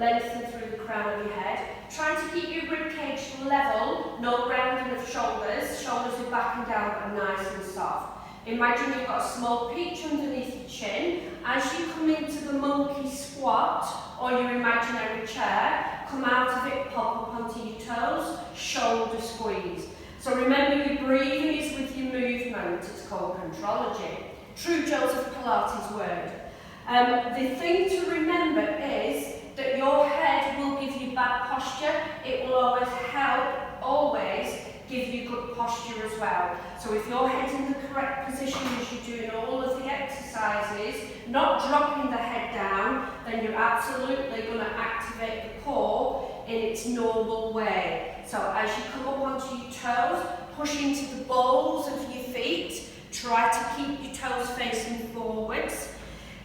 lengthen through the crown of your head. Try to keep your rib cage level, no rounding of shoulders. Shoulders are back and down and nice and soft. Imagine you've got a small peach underneath your chin. As you come into the monkey squat or your imaginary chair, come out of it, pop up onto your toes, shoulder squeeze. So remember, your breathing is with your movement. It's called contrology. True Joseph Pilates word. The thing to remember is that your head will give you bad posture. It will always give you good posture as well. So if your head's in the correct position as you're doing all of the exercises, not dropping the head down, then you're absolutely going to activate the core in its normal way. So as you come up onto your toes, push into the balls of your feet. Try to keep your toes facing forwards.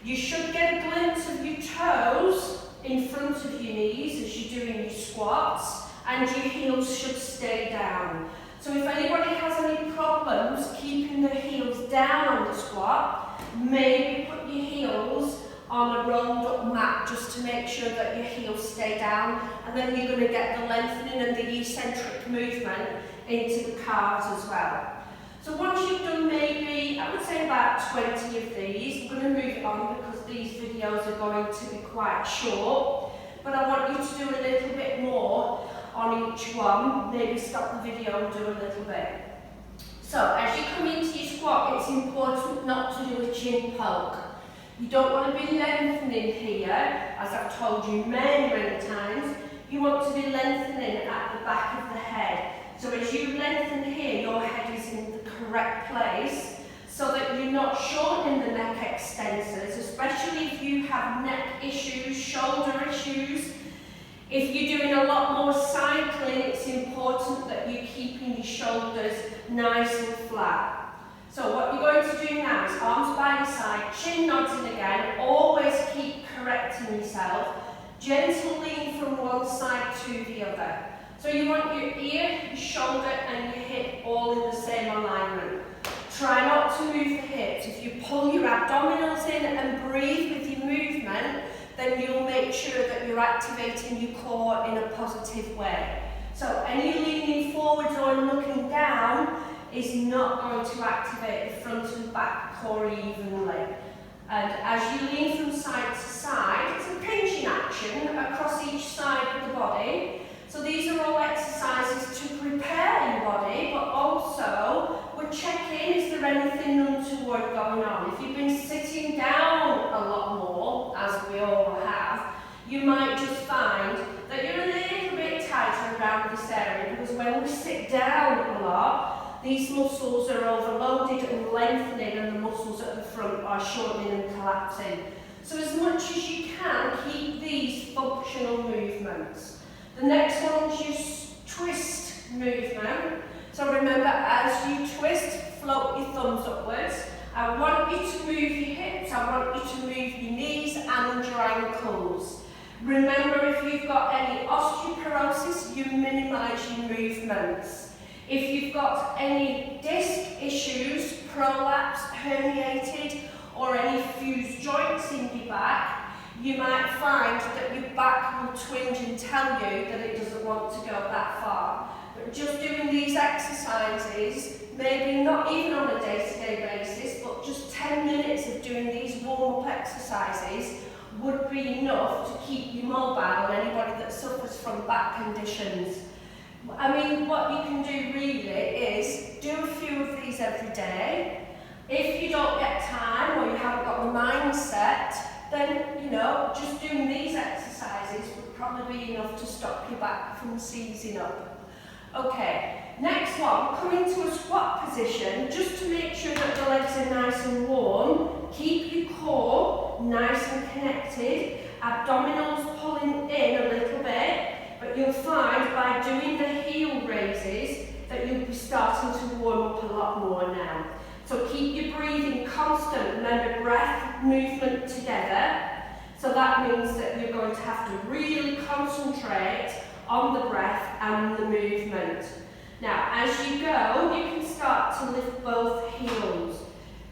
You should get a glimpse of your toes in front of your knees as you're doing your squats, and your heels should stay down. So if anybody has any problems keeping their heels down on the squat, maybe put your heels on a rolled up mat just to make sure that your heels stay down, and then you're going to get the lengthening and the eccentric movement into the calves as well. So once you've done maybe, I would say about 20 of these, I'm going to move on because these videos are going to be quite short, but I want you to do a little bit more on each one. Maybe stop the video and do a little bit. So as you come into your squat, it's important not to do a chin poke. You don't want to be lengthening here, as I've told you many, many times. You want to be lengthening at the back of the head. So as you lengthen here, your head is in the correct place so that you're not shortening the neck extensors, especially if you have neck issues, shoulder issues. If you're doing a lot more cycling, it's important that you're keeping your shoulders nice and flat. So what you're going to do now is arms by your side, chin nodding again, always keep correcting yourself. Gentle lean from one side to the other. So you want your ear, your shoulder and your hip all in the same alignment. Try not to move the hips. If you pull your abdominals in and breathe with your movement, then you'll make sure that you're activating your core in a positive way. So any leaning forwards or looking down is not going to activate the front and back core evenly. And as you lean from side to side, it's a pinching action across each side of the body. So these are all exercises to prepare your body, but also we're checking, is there anything untoward going on? If you've been sitting down a lot more, as we all have, you might just find that you're a little bit tighter around this area, because when we sit down a lot, these muscles are overloaded and lengthening, and the muscles at the front are shortening and collapsing. So as much as you can, keep these functional movements. The next one is your twist movement. So remember, as you twist, float your thumbs upwards. I want you to move your hips, I want you to move your knees and your ankles. Remember, if you've got any osteoporosis, you minimise your movements. If you've got any disc issues, prolapse, herniated, or any fused joints in your back, you might find that your back will twinge and tell you that it doesn't want to go that far. But just doing these exercises, maybe not even on a day-to-day basis, but just 10 minutes of doing these warm-up exercises would be enough to keep you mobile, and anybody that suffers from back conditions. I mean, what you can do really is do a few of these every day. If you don't get time or you haven't got the mindset, then, you know, just doing these exercises would probably be enough to stop your back from seizing up. Okay, next one, come into a squat position just to make sure that the legs are nice and warm. Keep your core nice and connected, abdominals pulling in a little bit, but you'll find by doing the heel raises that you'll be starting to warm up a lot more now. So keep your breathing constant. Remember, breath, movement together. So that means that you're going to have to really concentrate on the breath and the movement. Now, as you go, you can start to lift both heels.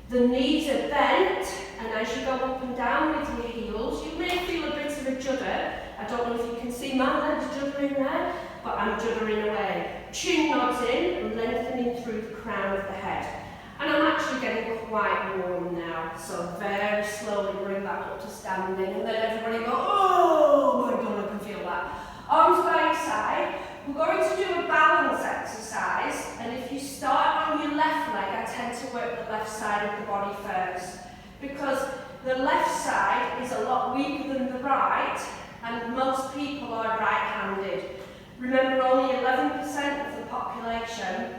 The knees are bent, and as you go up and down with your heels, you may feel a bit of a judder. I don't know if you can see my legs juddering there, but I'm juddering away. Chin nods in and lengthening through the crown of the head. And I'm actually getting quite warm now, so very slowly bring that up to standing, and then everybody go, oh my God, I can feel that. Arms by your side. We're going to do a balance exercise, and if you start on your left leg, I tend to work the left side of the body first, because the left side is a lot weaker than the right, and most people are right-handed. Remember, only 11% of the population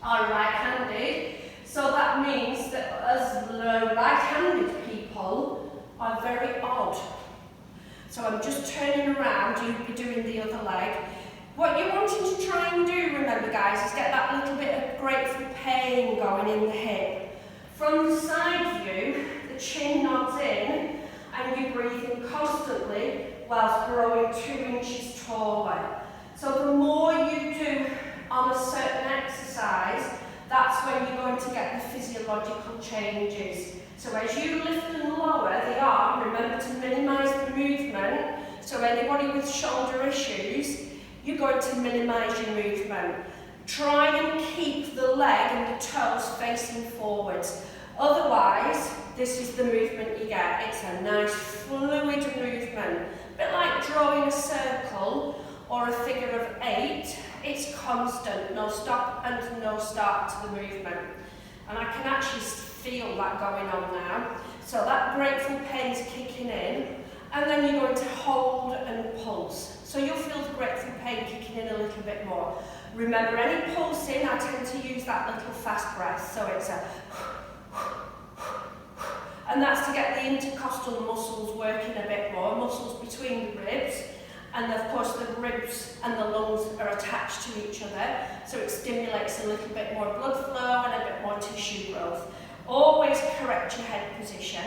are right-handed, so that means that as right-handed people are very odd. So I'm just turning around, you'll be doing the other leg. What you're wanting to try and do, remember guys, is get that little bit of grateful pain going in the hip. From the side view, the chin nods in and you're breathing constantly whilst growing 2 inches taller. So the more you do on a certain exercise, that's when you're going to get the physiological changes. So as you lift and lower the arm, remember to minimise the movement. So anybody with shoulder issues, you're going to minimise your movement. Try and keep the leg and the toes facing forwards. Otherwise, this is the movement you get. It's a nice fluid movement. A bit like drawing a circle or a figure of 8. It's constant, no stop and no start to the movement. And I can actually feel that going on now. So that grateful pain's kicking in, and then you're going to hold and pulse. So you'll feel the grateful pain kicking in a little bit more. Remember, any pulsing, I tend to use that little fast breath, so it's a and that's to get the intercostal muscles working a bit more, muscles between the ribs, and of course the ribs and the lungs are attached to each other, so it stimulates a little bit more blood flow and a bit more tissue growth. Always correct your head position,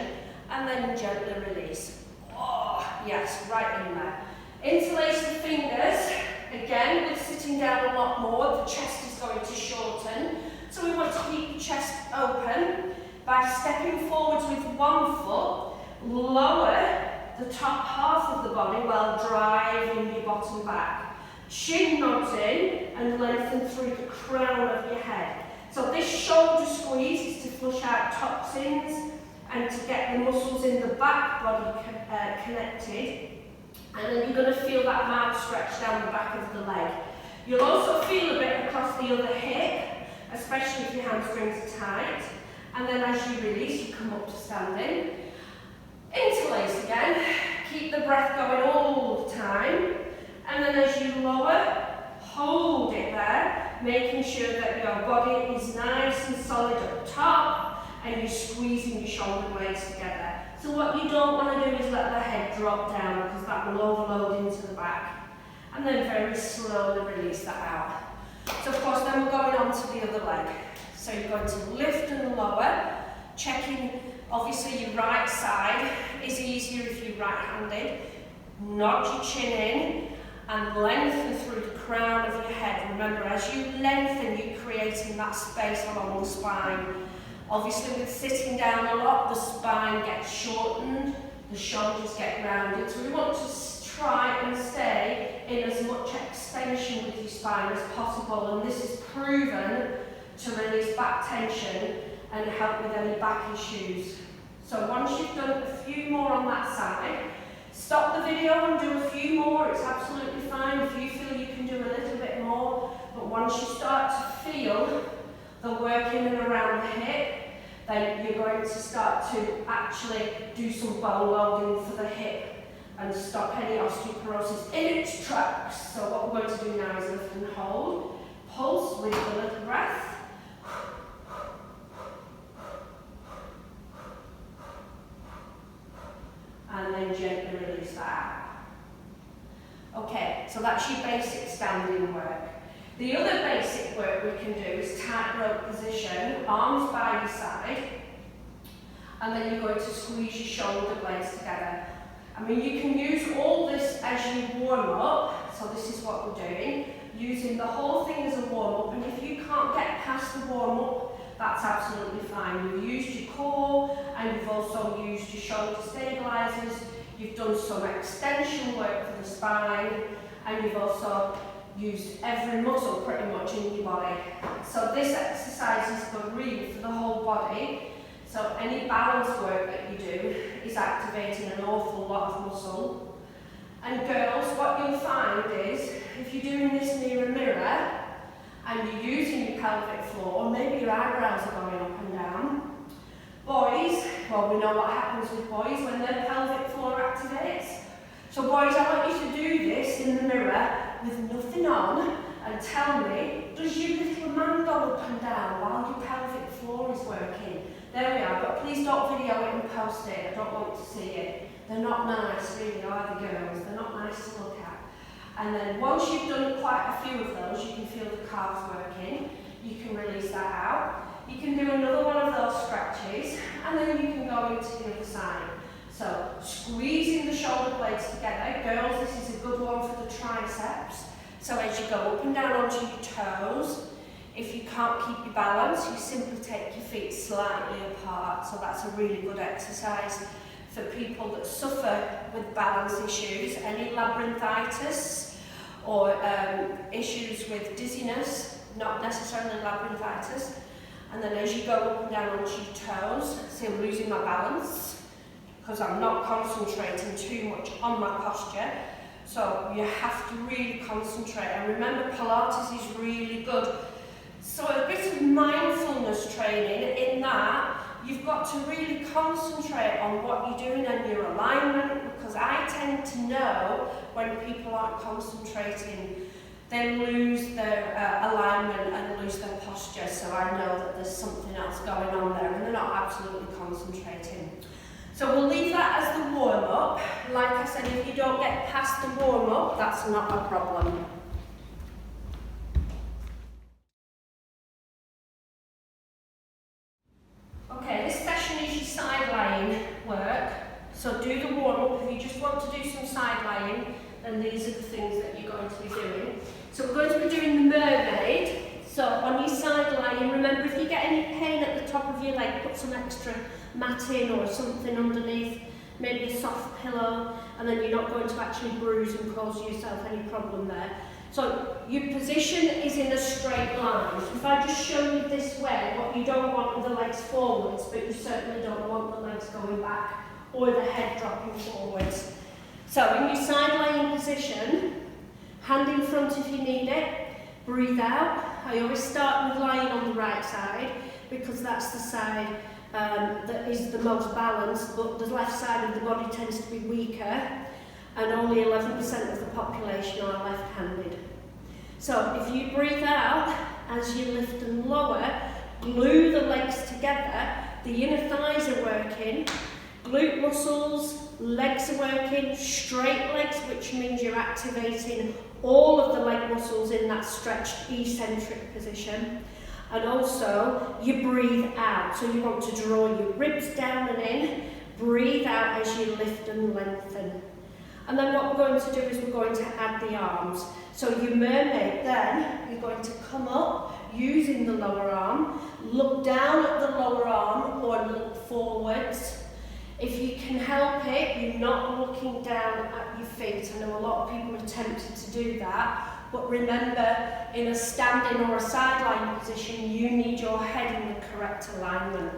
and then gently release. Oh, yes, right in there. Interlace the fingers. Again, with sitting down a lot more, the chest is going to shorten. So we want to keep the chest open by stepping forwards with one foot, lower the top half of the body while driving your bottom back. Chin nods in and lengthen through the crown of your head. So this shoulder squeeze is to flush out toxins and to get the muscles in the back body connected. And then you're going to feel that mouth stretch down the back of the leg. You'll also feel a bit across the other hip, especially if your hamstrings are tight. And then as you release, you come up to standing. Interlace again. Keep the breath going all the time. And then as you lower, hold it there, making sure that your body is nice and solid at the top, and you're squeezing your shoulder blades together. So what you don't want to do is let the head drop down, because that will overload into the back. And then very slowly release that out. So of course then we're going on to the other leg. So you're going to lift and lower, checking obviously your right side is easier if you're right-handed. Nod your chin in and lengthen through the crown of your head. Remember, as you lengthen, you're creating that space along the spine. Obviously with sitting down a lot, the spine gets shortened, the shoulders get rounded. So we want to try and stay in as much extension with your spine as possible, and this is proven to release back tension and help with any back issues. So once you've done a few more on that side, stop the video and do a few more. It's absolutely fine if you feel you can do a little bit more, but once you start to feel the work in and around the hip, then you're going to start to actually do some bone loading for the hip and stop any osteoporosis in its tracks. So what we're going to do now is lift and hold, pulse with a little breath. And then gently release that out. Okay, so that's your basic standing work. The other basic work we can do is tightrope position, arms by your side, and then you're going to squeeze your shoulder blades together. I mean, you can use all this as you warm up, so this is what we're doing, using the whole thing as a warm up, and if you can't get past the warm up, that's absolutely fine. You've used your core and you've also used your shoulder stabilizers. You've done some extension work for the spine, and you've also used every muscle pretty much in your body. So this exercise is good really for the whole body. So any balance work that you do is activating an awful lot of muscle. And girls, what you'll find is, if you're doing this near a mirror and you're using your pelvic floor, maybe your eyebrows are going up and down. Boys, well, we know what happens with boys when their pelvic floor activates. So boys, I want you to do this in the mirror with nothing on and tell me, does your little man go up and down while your pelvic floor is working? There we are, but please don't video it and post it. I don't want to see it. They're not nice, really, are the girls? They're not nice to look at. And then once you've done quite a few of those, you can feel the calves working. You can release that out. You can do another one of those stretches, and then you can go into the other side. So squeezing the shoulder blades together. Girls, this is a good one for the triceps. So as you go up and down onto your toes, if you can't keep your balance, you simply take your feet slightly apart. So that's a really good exercise for people that suffer with balance issues, any labyrinthitis or issues with dizziness, not necessarily labyrinthitis. And then as you go up and down onto your toes, see I'm losing my balance because I'm not concentrating too much on my posture. So you have to really concentrate. And remember, Pilates is really good. So a bit of mindfulness training in that you've got to really concentrate on what you're doing and your alignment, because I tend to know when people aren't concentrating, they lose their alignment and lose their posture. So I know that there's something else going on there and they're not absolutely concentrating. So we'll leave that as the warm-up. Like I said, if you don't get past the warm-up, that's not a problem. Okay, this session is your side lying work. So do the warm-up. If you just want to do some side lying, then these are the things that you're going to be doing. So we're going to be doing the mermaid. So on your side lying, remember if you get any pain at the top of your leg, put some extra mat in or something underneath, maybe a soft pillow, and then you're not going to actually bruise and cause yourself any problem there. So your position is in a straight line. If I just show you this way, what you don't want are the legs forwards, but you certainly don't want the legs going back or the head dropping forwards. So in your side lying position, hand in front if you need it, breathe out. I always start with lying on the right side because that's the side that is the most balanced, but the left side of the body tends to be weaker, and only 11% of the population are left-handed. So if you breathe out, as you lift and lower, glue the legs together, the inner thighs are working, glute muscles, legs are working, straight legs, which means you're activating all of the leg muscles in that stretched eccentric position. And also, you breathe out. So you want to draw your ribs down and in, breathe out as you lift and lengthen. And then what we're going to do is we're going to add the arms. So your mermaid then, you're going to come up using the lower arm, look down at the lower arm or look forwards. If you can help it, you're not looking down at your feet. I know a lot of people are tempted to do that, but remember, in a standing or a sideline position, you need your head in the correct alignment.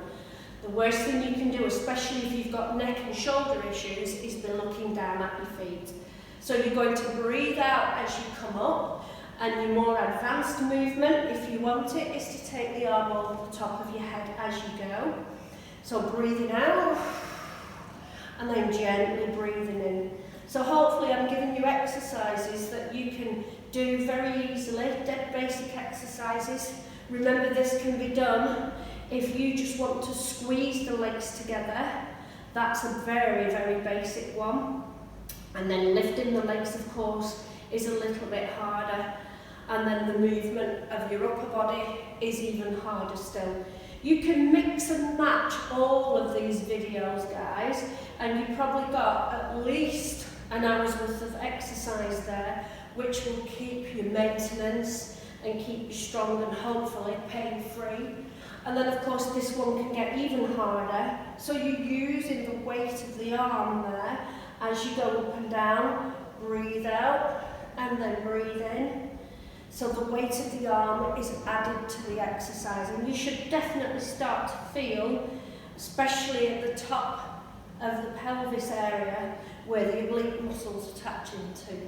The worst thing you can do, especially if you've got neck and shoulder issues, is be looking down at your feet. So you're going to breathe out as you come up, and your more advanced movement, if you want it, is to take the arm over the top of your head as you go. So breathing out, and then gently breathing in. So hopefully I'm giving you exercises that you can do very easily, dead basic exercises. Remember, this can be done if you just want to squeeze the legs together. That's a very, very basic one. And then lifting the legs, of course, is a little bit harder. And then the movement of your upper body is even harder still. You can mix and match all of these videos, guys, and you've probably got at least an hour's worth of exercise there, which will keep your maintenance and keep you strong and hopefully pain-free. And then of course this one can get even harder. So you're using the weight of the arm there as you go up and down. Breathe out and then breathe in. So the weight of the arm is added to the exercise, and you should definitely start to feel, especially at the top of the pelvis area, where the oblique muscles attach into.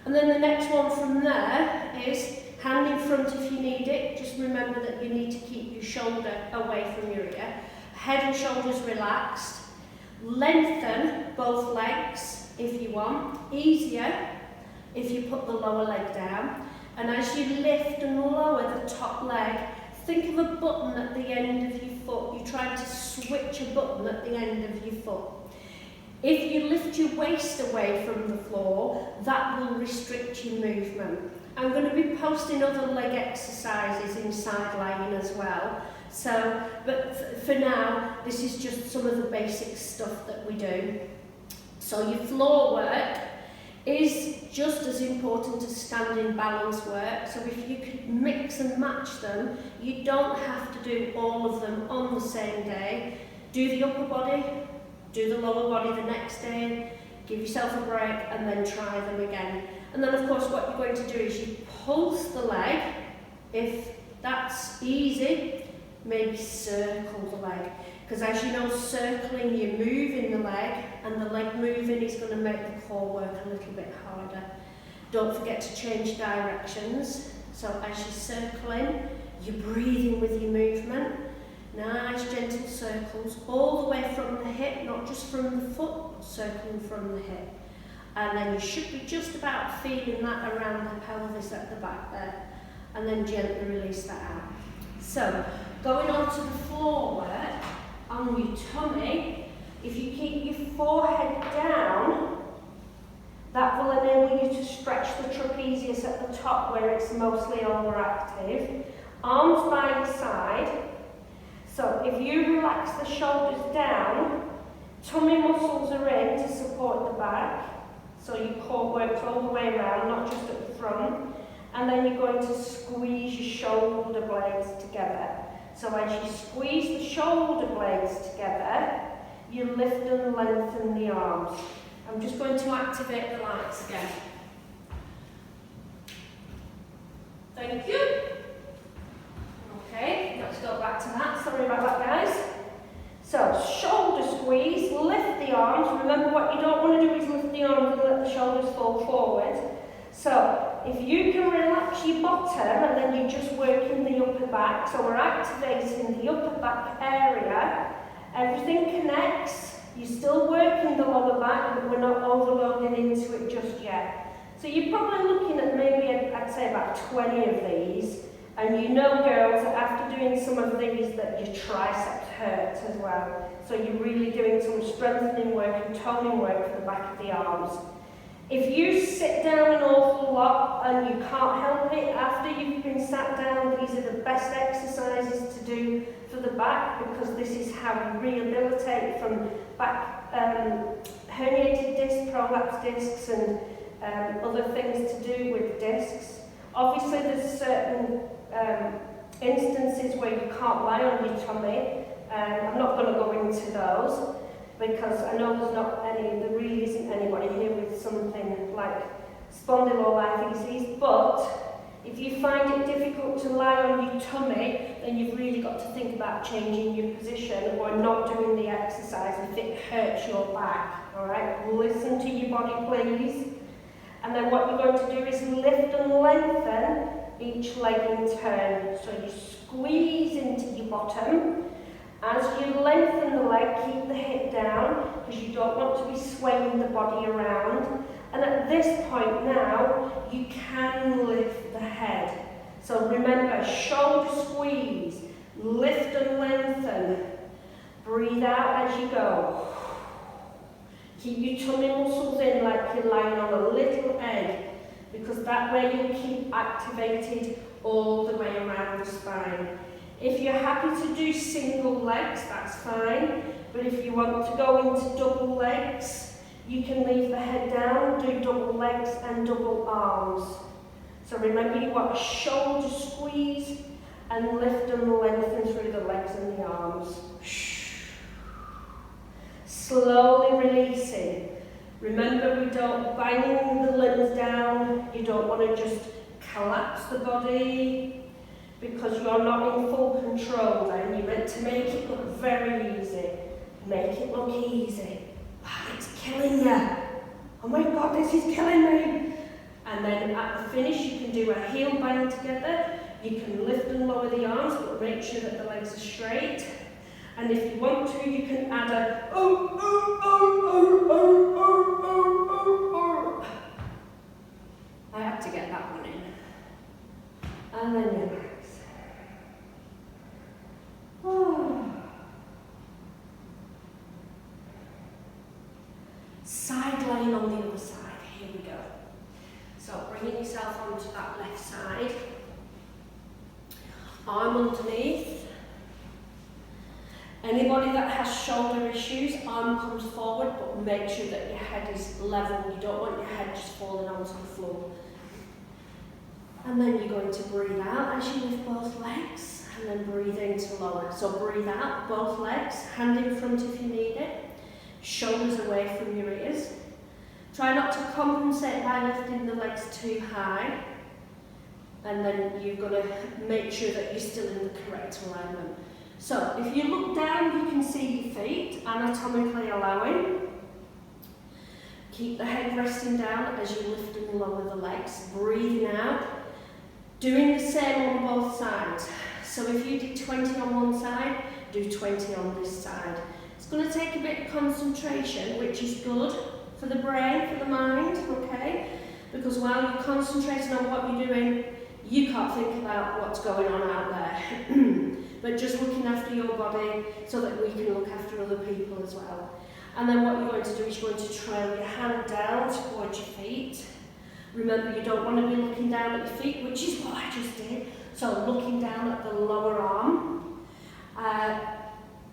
And then the next one from there is hand in front if you need it. Just remember that you need to keep your shoulder away from your ear. Head and shoulders relaxed. Lengthen both legs if you want. Easier if you put the lower leg down. And as you lift and lower the top leg, think of a button at the end of your foot. You're trying to switch a button at the end of your foot. If you lift your waist away from the floor, that will restrict your movement. I'm going to be posting other leg exercises in side lying as well. So, but for now, this is just some of the basic stuff that we do. So your floor work is just as important as standing balance work. So if you could mix and match them, you don't have to do all of them on the same day. Do the upper body, do the lower body the next day, give yourself a break and then try them again. And then of course what you're going to do is you pulse the leg. If that's easy, maybe circle the leg. Because as you know, circling, you're moving the leg, and the leg moving is going to make the core work a little bit harder. Don't forget to change directions. So as you're circling, you're breathing with your movement. Nice gentle circles all the way from the hip, not just from the foot, but circling from the hip. And then you should be just about feeling that around the pelvis at the back there. And then gently release that out. So, going on to the floor work, on your tummy, if you keep your forehead down, that will enable you to stretch the trapezius at the top where it's mostly overactive. Arms by your side. So if you relax the shoulders down, tummy muscles are in to support the back. So your core works all the way around, not just at the front. And then you're going to squeeze your shoulder blades together. So as you squeeze the shoulder blades together, you lift and lengthen the arms. I'm just going to activate the lights again. Thank you. Okay, let's go back to that. Sorry about that, guys. So, shoulder squeeze, lift the arms. Remember, what you don't want to do is lift the arms and let the shoulders fall forward. So, if you can relax your bottom and then you're just working the upper back, so we're activating the upper back area, everything connects, you're still working the lower back, but we're not overloading into it just yet. So you're probably looking at maybe, I'd say about 20 of these, and you know, girls, that after doing some of these that your triceps hurt as well. So you're really doing some strengthening work and toning work for the back of the arms. If you sit down an awful lot and you can't help it after you've been sat down, these are the best exercises to do for the back, because this is how you rehabilitate from back herniated discs, prolapsed discs and other things to do with discs. Obviously there's certain instances where you can't lie on your tummy. I'm not going to go into those, because I know there really isn't anybody here with something like spondylolisthesis, but if you find it difficult to lie on your tummy, then you've really got to think about changing your position or not doing the exercise if it hurts your back. Alright, listen to your body, please. And then what you're going to do is lift and lengthen each leg in turn. So you squeeze into your bottom. As you lengthen the leg, keep the hip down, because you don't want to be swaying the body around. And at this point now, you can lift the head. So remember, shoulder squeeze, lift and lengthen. Breathe out as you go. Keep your tummy muscles in like you're lying on a little egg, because that way you'll keep activated all the way around the spine. If you're happy to do single legs, that's fine. But if you want to go into double legs, you can leave the head down, do double legs and double arms. So remember, you want a shoulder squeeze and lift and lengthen through the legs and the arms. Slowly releasing. Remember, we don't bang the limbs down. You don't want to just collapse the body because you're not in full control then. You're meant to make it look very easy. Make it look easy. It's killing you. Oh my God, this is killing me. And then at the finish, you can do a heel bang together. You can lift and lower the arms, but make sure that the legs are straight. And if you want to, you can add a oh, oh, oh, oh, oh, oh, oh, oh, oh. I have to get that one in. And then relax. Oh. Side laying on the other side. Here we go. So bringing yourself onto that left side. Arm underneath. Anybody that has shoulder issues, arm comes forward, but make sure that your head is level. You don't want your head just falling onto the floor. And then you're going to breathe out as you lift both legs, and then breathe in to lower. So breathe out, both legs, hand in front if you need it, shoulders away from your ears. Try not to compensate by lifting the legs too high, and then you've got to make sure that you're still in the correct alignment. So if you look down, you can see your feet, anatomically allowing. Keep the head resting down as you lift and lower the legs, breathing out. Doing the same on both sides. So if you did 20 on one side, do 20 on this side. It's going to take a bit of concentration, which is good for the brain, for the mind, okay? Because while you're concentrating on what you're doing, you can't think about what's going on out there. But just looking after your body so that we can look after other people as well. And then what you're going to do is you're going to trail your hand down towards your feet. Remember, you don't want to be looking down at your feet, which is what I just did. So looking down at the lower arm.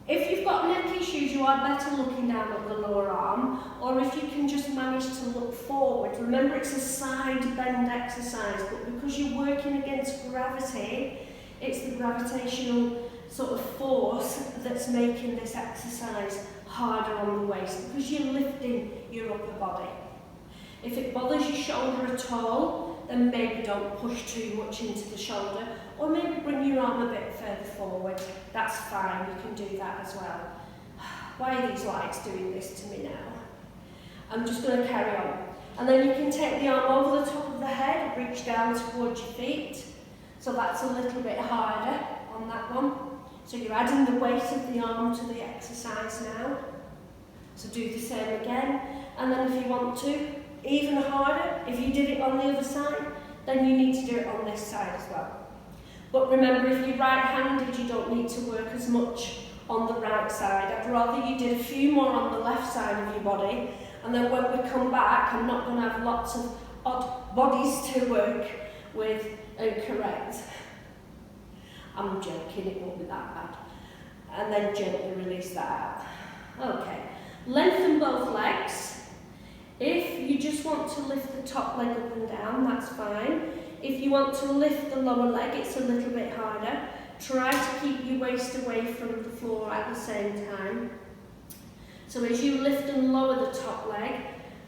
If you've got neck issues, you are better looking down at the lower arm, or if you can just manage to look forward. Remember, it's a side bend exercise, but because you're working against gravity, it's the gravitational sort of force that's making this exercise harder on the waist, because you're lifting your upper body. If it bothers your shoulder at all, then maybe don't push too much into the shoulder, or maybe bring your arm a bit further forward. That's fine, you can do that as well. Why are these lights doing this to me now? I'm just going to carry on. And then you can take the arm over the top of the head, reach down towards your feet. So that's a little bit harder on that one. So you're adding the weight of the arm to the exercise now. So do the same again. And then if you want to, even harder, if you did it on the other side, then you need to do it on this side as well. But remember, if you're right-handed, you don't need to work as much on the right side. I'd rather you did a few more on the left side of your body, and then when we come back, I'm not going to have lots of odd bodies to work with and correct. I'm joking, it won't be that bad. And then gently release that out. Okay, lengthen both legs. If you just want to lift the top leg up and down, that's fine. If you want to lift the lower leg, it's a little bit harder. Try to keep your waist away from the floor at the same time. So as you lift and lower the top leg,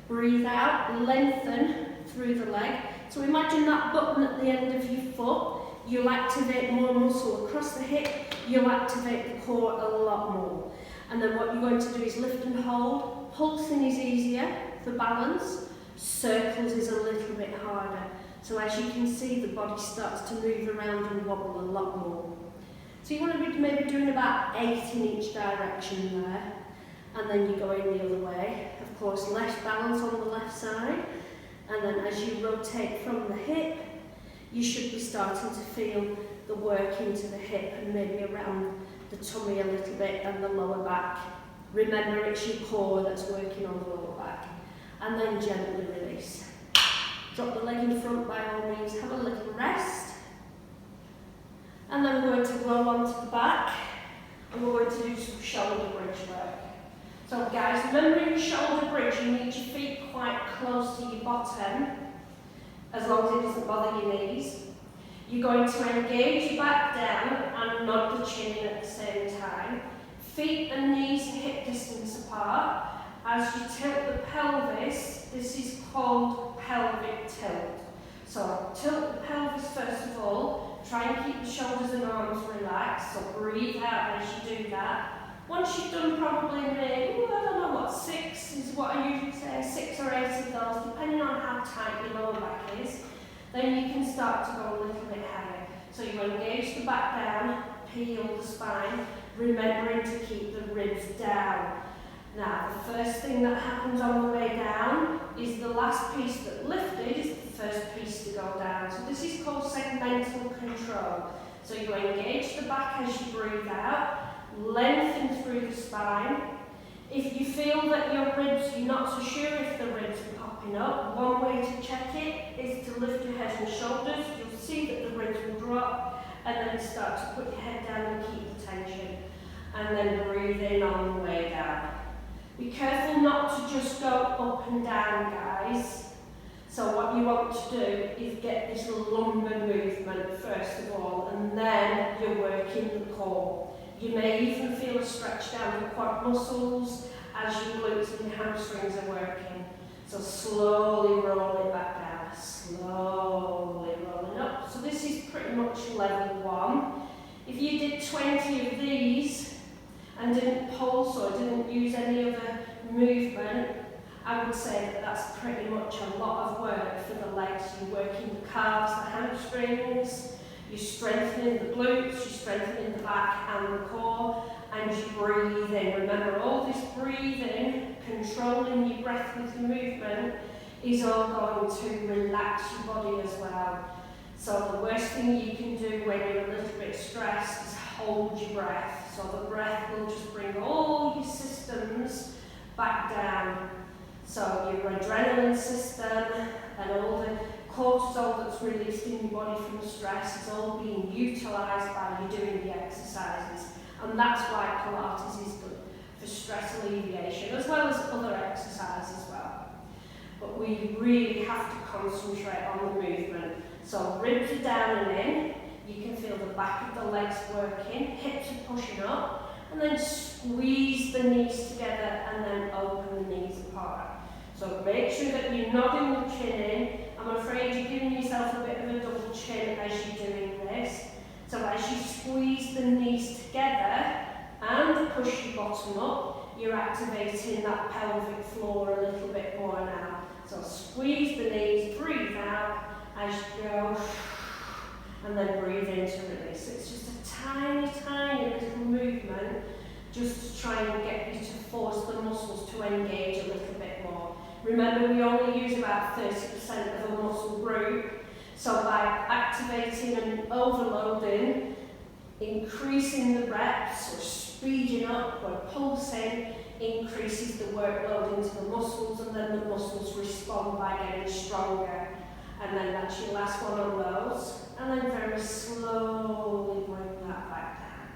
breathe out, lengthen through the leg. So imagine that button at the end of your foot. You'll activate more muscle across the hip, you'll activate the core a lot more. And then what you're going to do is lift and hold. Pulsing is easier for balance. Circles is a little bit harder. So as you can see, the body starts to move around and wobble a lot more. So you want to be maybe doing about 8 in each direction there. And then you go in the other way. Of course, less balance on the left side. And then as you rotate from the hip, you should be starting to feel the work into the hip and maybe around the tummy a little bit and the lower back. Remember, it's your core that's working on the lower back. And then gently release. Drop the leg in front by all means, have a little rest. And then we're going to roll onto the back and we're going to do some shoulder bridge work. So guys, remember in your shoulder bridge, you need your feet quite close to your bottom. as long as it doesn't bother your knees. You're going to engage your back down and nod the chin in at the same time. Feet and knees hip distance apart. As you tilt the pelvis, this is called pelvic tilt. So tilt the pelvis first of all. Try and keep the shoulders and arms relaxed. So breathe out as you do that. Once you've done probably maybe, I don't know what, 6 is what I usually say, 6 or 8 of those, depending on how tight your lower back is, then you can start to go a little bit higher. So you engage the back down, peel the spine, remembering to keep the ribs down. Now, the first thing that happens on the way down is the last piece that lifted is the first piece to go down. So this is called segmental control. So you engage the back as you breathe out, lengthen through the spine. If you feel that your ribs, you're not so sure if the ribs are popping up, one way to check it is to lift your head and shoulders. You'll see that the ribs will drop, and then start to put your head down and keep the tension. And then breathe in on the way down. Be careful not to just go up and down, guys. So what you want to do is get this lumbar movement first of all, and then you're working the core. You may even feel a stretch down the quad muscles as your glutes and your hamstrings are working. So slowly roll it back down, slowly rolling up. So this is pretty much level 1. If you did 20 of these and didn't pulse or didn't use any other movement, I would say that that's pretty much a lot of work for the legs. You're working the calves, the hamstrings, you're strengthening the glutes, you're strengthening the back and the core, and you breathe in. Remember, all this breathing, controlling your breath with your movement, is all going to relax your body as well. So the worst thing you can do when you're a little bit stressed is hold your breath. So the breath will just bring all your systems back down. So your adrenaline system and all the cortisol that's released in your body from the stress is all being utilised by you doing the exercises. And that's why Pilates is good for stress alleviation, as well as other exercises as well. But we really have to concentrate on the movement. So ribs are down and in. You can feel the back of the legs working, hips are pushing up, and then squeeze the knees together and then open the knees apart. So make sure that you're nodding the chin in. I'm afraid you're giving yourself a bit of a double chin as you're doing this. So as you squeeze the knees together and push your bottom up, you're activating that pelvic floor a little bit more now. So squeeze the knees, breathe out as you go, and then breathe in to release. So it's just a tiny, tiny little movement just to try and get you to force the muscles to engage a little bit more. Remember, we only use about 30% of a muscle group, so by activating and overloading, increasing the reps or speeding up or pulsing, increases the workload into the muscles, and then the muscles respond by getting stronger. And then that's your last one on those, and then very slowly bring that back down.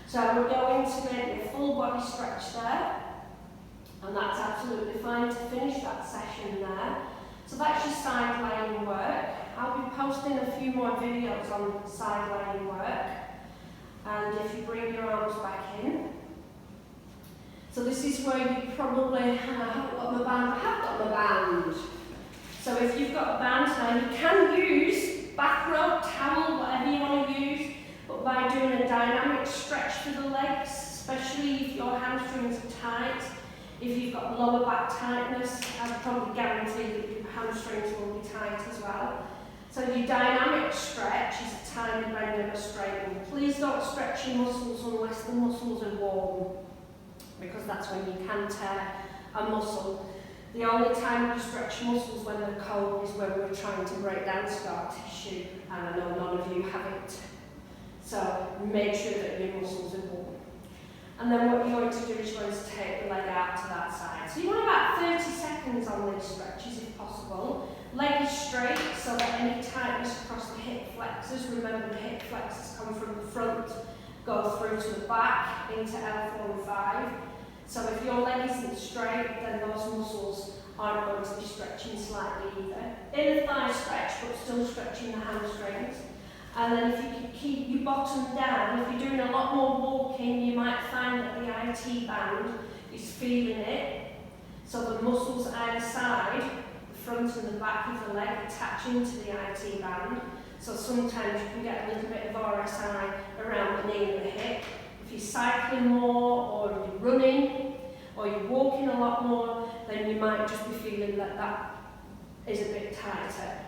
So we're going to make a full body stretch there. And that's absolutely fine to finish that session there. So that's your side lying work. I'll be posting a few more videos on side lying work. And if you bring your arms back in. So this is where you probably, I haven't got my band, I have got my band. So if you've got a band now, you can use bathrobe, towel, whatever you want to use. But by doing a dynamic stretch for the legs, especially if your hamstrings are tight, if you've got lower back tightness, I'd probably guarantee that your hamstrings will be tight as well. So your dynamic stretch is a tiny bend and a straighten. Please don't stretch your muscles unless the muscles are warm, because that's when you can tear a muscle. The only time you stretch muscles when they're cold is when we're trying to break down scar tissue, and I know none of you have it. So make sure that your muscles are warm. And then what you're going to do is you're going to take the leg out to that side. So you want about 30 seconds on these stretches if possible. Leg is straight so that any tightness across the hip flexors, remember the hip flexors come from the front, go through to the back into L4 and 5. So if your leg isn't straight, then those muscles aren't going to be stretching slightly either. Inner thigh stretch, but still stretching the hamstrings. And then if you can keep your bottom down, if you're doing a lot more walking, you might find that the IT band is feeling it. So the muscles either side, the front and the back of the leg, attaching to the IT band. So sometimes you can get a little bit of RSI around the knee and the hip. If you're cycling more, or you're running, or you're walking a lot more, then you might just be feeling that that is a bit tighter.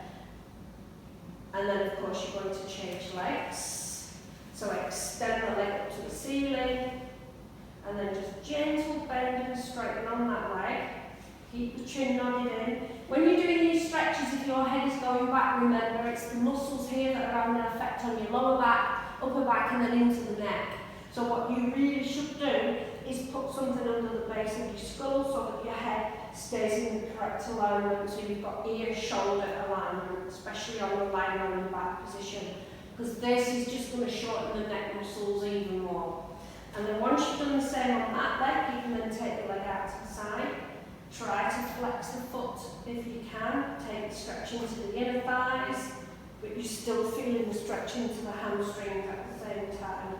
And then of course you're going to change legs. So extend the leg up to the ceiling, and then just gentle bend and straighten on that leg. Keep the chin nodded in. When you're doing these stretches, if your head is going back, remember it's the muscles here that are having an effect on your lower back, upper back, and then into the neck. So what you really should do is put something under the base of your skull so that your head stays in the correct alignment, so you've got ear-shoulder alignment, especially on the lying on the back position, because this is just going to shorten the neck muscles even more. And then once you've done the same on that leg, you can then take the leg out to the side. Try to flex the foot if you can. Take the stretch into the inner thighs, but you're still feeling the stretch into the hamstrings at the same time.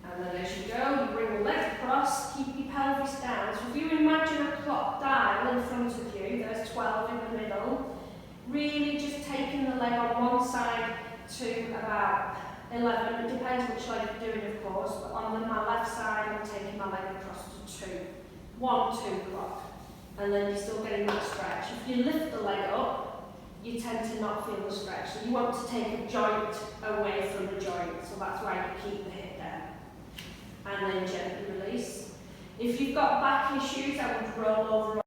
And then as you go, you bring the leg across, keep your pelvis down. So if you imagine a clock dial in front of you, there's 12 in the middle, really just taking the leg on one side to about 11, it depends which leg you're doing of course, but on my left side I'm taking my leg across to 2. 1, 2 clock. And then you're still getting that stretch. If you lift the leg up, you tend to not feel the stretch. So you want to take a joint away from the joint, so that's why you keep the hip down. And then gently release. If you've got back issues, I would roll over